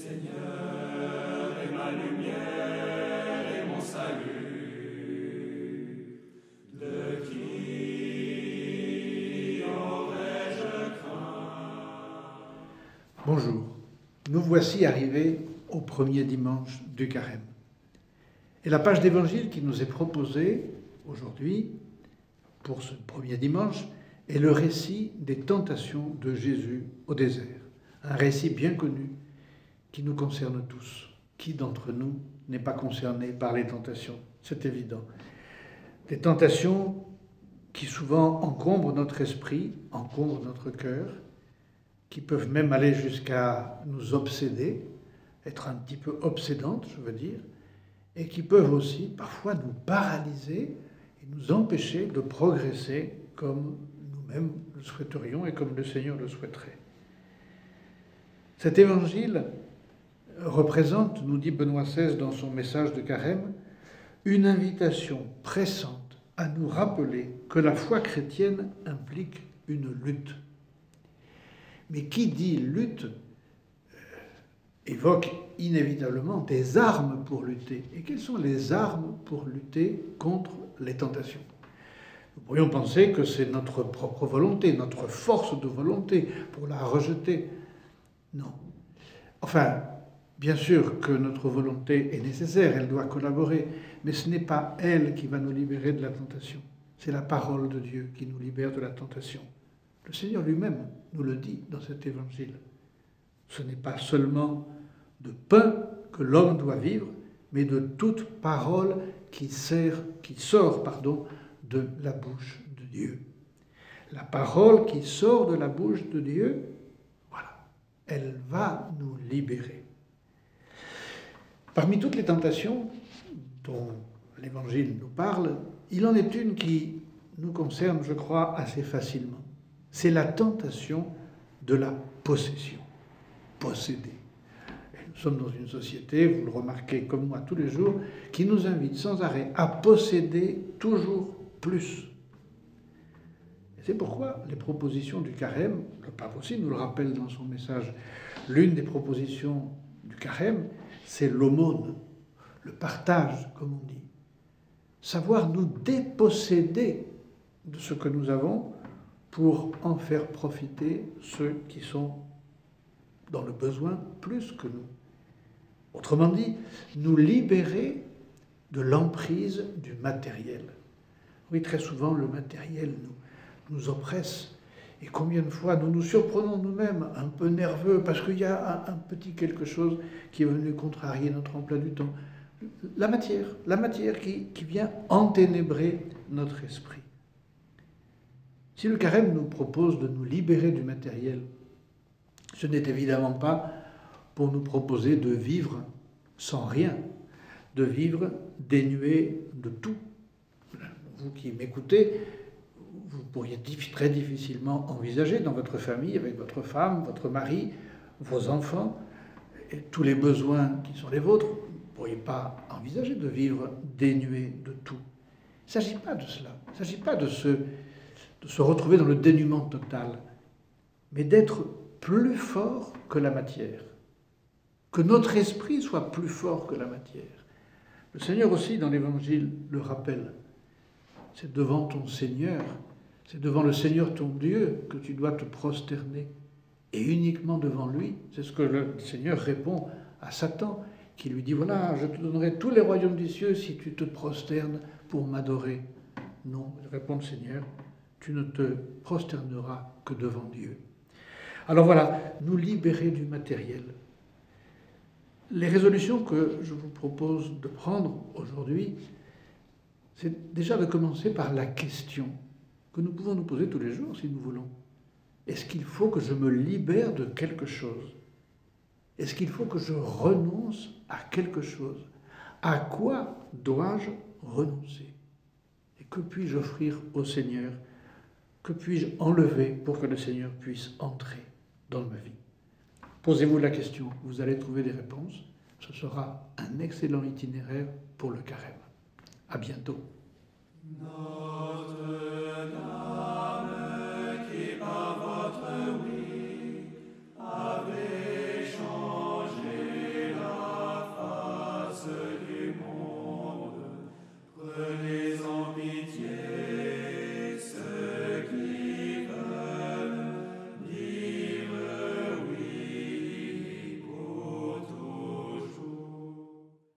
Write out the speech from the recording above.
Seigneur est ma lumière et mon salut. De qui aurais-je craint? Bonjour, nous voici arrivés au premier dimanche du Carême. Et la page d'évangile qui nous est proposée aujourd'hui, pour ce premier dimanche, est le récit des tentations de Jésus au désert. Un récit bien connu qui nous concerne tous. Qui d'entre nous n'est pas concerné par les tentations? C'est évident. Des tentations qui souvent encombrent notre esprit, encombrent notre cœur, qui peuvent même aller jusqu'à nous obséder, être un petit peu obsédantes, je veux dire, et qui peuvent aussi parfois nous paralyser et nous empêcher de progresser comme nous-mêmes le souhaiterions et comme le Seigneur le souhaiterait. Cet évangile représente, nous dit Benoît XVI dans son message de Carême, une invitation pressante à nous rappeler que la foi chrétienne implique une lutte. Mais qui dit lutte évoque inévitablement des armes pour lutter. Et quelles sont les armes pour lutter contre les tentations? Nous pourrions penser que c'est notre propre volonté, notre force de volonté pour la rejeter. Non. Enfin, bien sûr que notre volonté est nécessaire, elle doit collaborer, mais ce n'est pas elle qui va nous libérer de la tentation. C'est la parole de Dieu qui nous libère de la tentation. Le Seigneur lui-même nous le dit dans cet évangile. Ce n'est pas seulement de pain que l'homme doit vivre, mais de toute parole qui sort de la bouche de Dieu. La parole qui sort de la bouche de Dieu, voilà, elle va nous libérer. Parmi toutes les tentations dont l'Évangile nous parle, il en est une qui nous concerne, je crois, assez facilement. C'est la tentation de la possession. Posséder. Et nous sommes dans une société, vous le remarquez comme moi tous les jours, qui nous invite sans arrêt à posséder toujours plus. Et c'est pourquoi les propositions du Carême, le pape aussi nous le rappelle dans son message, l'une des propositions du Carême, c'est l'aumône, le partage, comme on dit. Savoir nous déposséder de ce que nous avons pour en faire profiter ceux qui sont dans le besoin plus que nous. Autrement dit, nous libérer de l'emprise du matériel. Oui, très souvent, le matériel nous oppresse. Et combien de fois nous nous surprenons nous-mêmes un peu nerveux parce qu'il y a un petit quelque chose qui est venu contrarier notre emploi du temps. La matière qui vient enténébrer notre esprit. Si le Carême nous propose de nous libérer du matériel, ce n'est évidemment pas pour nous proposer de vivre sans rien, de vivre dénué de tout. Vous qui m'écoutez, vous pourriez très difficilement envisager dans votre famille, avec votre femme, votre mari, vos enfants, et tous les besoins qui sont les vôtres, vous ne pourriez pas envisager de vivre dénué de tout. Il ne s'agit pas de cela. Il ne s'agit pas de se retrouver dans le dénuement total, mais d'être plus fort que la matière, que notre esprit soit plus fort que la matière. Le Seigneur aussi, dans l'Évangile, le rappelle. C'est devant ton Seigneur, c'est devant le Seigneur ton Dieu que tu dois te prosterner, et uniquement devant lui. C'est ce que le Seigneur répond à Satan, qui lui dit, voilà, je te donnerai tous les royaumes des cieux si tu te prosternes pour m'adorer. Non, répond le Seigneur, tu ne te prosterneras que devant Dieu. Alors voilà, nous libérer du matériel. Les résolutions que je vous propose de prendre aujourd'hui, c'est déjà de commencer par la question que nous pouvons nous poser tous les jours si nous voulons. Est-ce qu'il faut que je me libère de quelque chose? Est-ce qu'il faut que je renonce à quelque chose? À quoi dois-je renoncer? Et que puis-je offrir au Seigneur? Que puis-je enlever pour que le Seigneur puisse entrer dans ma vie? Posez-vous la question, vous allez trouver des réponses. Ce sera un excellent itinéraire pour le Carême. À bientôt. Notre Dame qui par votre